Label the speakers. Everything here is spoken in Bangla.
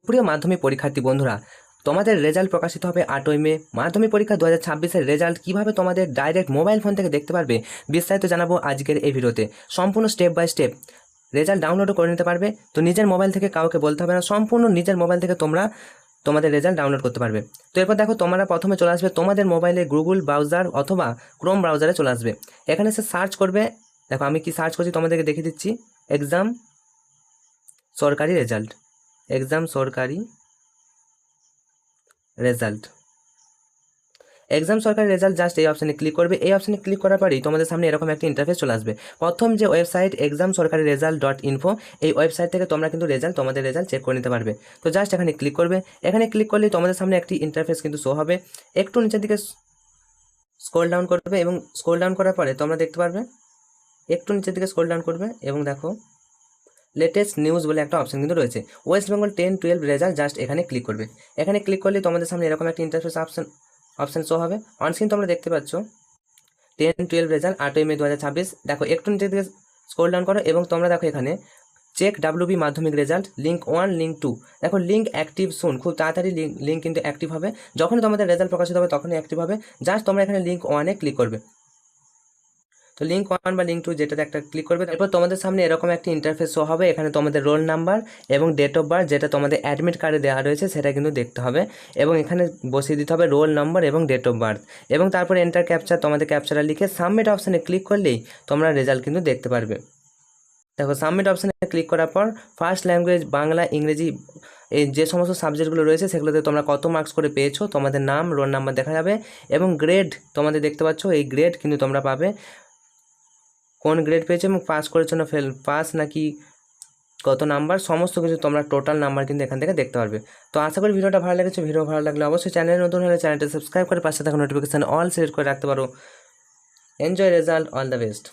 Speaker 1: প্রিয় মাধ্যমিক পরীক্ষার্থী বন্ধুরা, তোমাদের রেজাল্ট প্রকাশিত হবে 8ই মে। মাধ্যমিক পরীক্ষা 2026-এর রেজাল্ট কীভাবে তোমাদের ডাইরেক্ট মোবাইল ফোন থেকে দেখতে পারবে বিস্তারিত জানাবো আজকের এই ভিডিওতে। সম্পূর্ণ স্টেপ বাই স্টেপ রেজাল্ট ডাউনলোডও করে নিতে পারবে। তো নিজের মোবাইল থেকে কাউকে বলতে হবে না, সম্পূর্ণ নিজের মোবাইল থেকে তোমরা তোমাদের রেজাল্ট ডাউনলোড করতে পারবে। তো এরপর দেখো, তোমরা প্রথমে চলে আসবে তোমাদের মোবাইলে গুগল ব্রাউজার অথবা ক্রোম ব্রাউজারে চলে আসবে। এখানে সে সার্চ করবে। দেখো আমি কি সার্চ করছি তোমাদেরকে দেখিয়ে দিচ্ছি। এক্সাম সরকারি রেজাল্ট, এক্সাম সরকারি রেজাল্ট, এক্সাম সরকারি রেজাল্ট। জাস্ট এই অপশানে ক্লিক করবে। এই অপশানে ক্লিক করার পরেই তোমাদের সামনে এরকম একটা ইন্টারফেস চলে আসবে। প্রথম যে ওয়েবসাইট এক্সাম সরকারি রেজাল্ট .info, এই ওয়েবসাইট থেকে তোমরা কিন্তু তোমাদের রেজাল্ট চেক করে নিতে পারবে। তো জাস্ট এখানে ক্লিক করবে। এখানে ক্লিক করলেই তোমাদের সামনে একটি ইন্টারফেস কিন্তু শো হবে। একটু নিচের দিকে স্ক্রল ডাউন করবে এবং স্ক্রল ডাউন করার পরে তোমরা দেখতে পারবে, একটু নিচের দিকে স্ক্রল ডাউন করবে এবং দেখো লেটেস্ট নিউজ বলে একটা অপশন কিন্তু রয়েছে। ওয়েস্ট বেঙ্গল 10-12 রেজাল্ট, জাস্ট এখানে ক্লিক করবে। এখানে ক্লিক করলে তোমাদের সামনে এরকম একটা ইন্টারফেস অপশন শো হবে। অনস্ক্রিন তোমরা দেখতে পাচ্ছ 10-12 রেজাল্ট 8ই মে 2026। দেখো একটু নিচের দিকে স্ক্রল ডাউন করো এবং তোমরা দেখো এখানে চেক WB মাধ্যমিক রেজাল্ট লিঙ্ক 1 লিঙ্ক 2। দেখো লিঙ্ক অ্যাক্টিভ সুন, খুব তাড়াতাড়ি লিঙ্ক কিন্তু অ্যাক্টিভ হবে। যখনই তোমাদের রেজাল্ট প্রকাশিত হবে তখনই অ্যাক্টিভ হবে। জাস্ট তোমরা এখানে লিঙ্ক 1-এ ক্লিক করবে। তো লিঙ্ক 1 বা লিঙ্ক 2 যেটাতে একটা ক্লিক করবে। এরপর তোমাদের সামনে এরকম একটি ইন্টারফেস শো হবে। এখানে তোমাদের রোল নাম্বার এবং ডেট অফ বার্থ, যেটা তোমাদের অ্যাডমিট কার্ডে দেওয়া রয়েছে সেটা কিন্তু দেখতে হবে এবং এখানে বসিয়ে দিতে হবে রোল নাম্বার এবং ডেট অফ বার্থ। এবং তারপরে এন্টার ক্যাপচার, তোমাদের ক্যাপচারটা লিখে সাবমিট অপশানে ক্লিক করলেই তোমরা রেজাল্ট কিন্তু দেখতে পারবে। দেখো সাবমিট অপশানে ক্লিক করার পর ফার্স্ট ল্যাঙ্গুয়েজ বাংলা, ইংরেজি, এই যে সমস্ত সাবজেক্টগুলো রয়েছে সেগুলোতে তোমরা কত মার্কস করে পেয়েছো, তোমাদের নাম, রোল নাম্বার দেখা যাবে এবং গ্রেড তোমাদের দেখতে পাচ্ছ। এই গ্রেড কিন্তু তোমরা পাবে, কোন গ্রেড পেয়েছো এবং পাস করেছো না ফেল, পাস নাকি কত নাম্বার, সমস্ত কিছু তোমরা টোটাল নাম্বার কিন্তু এখান থেকে দেখতে পারবে। তো আশা করি ভিডিওটা ভালো লেগেছে। ভিডিও ভালো লাগলে অবশ্যই চ্যানেল নতুন হলে চ্যানেলটা সাবস্ক্রাইব করে পাশে থাকা নোটিফিকেশান অল সিলেক্ট করে রাখতে পারো। Enjoy result, all the best.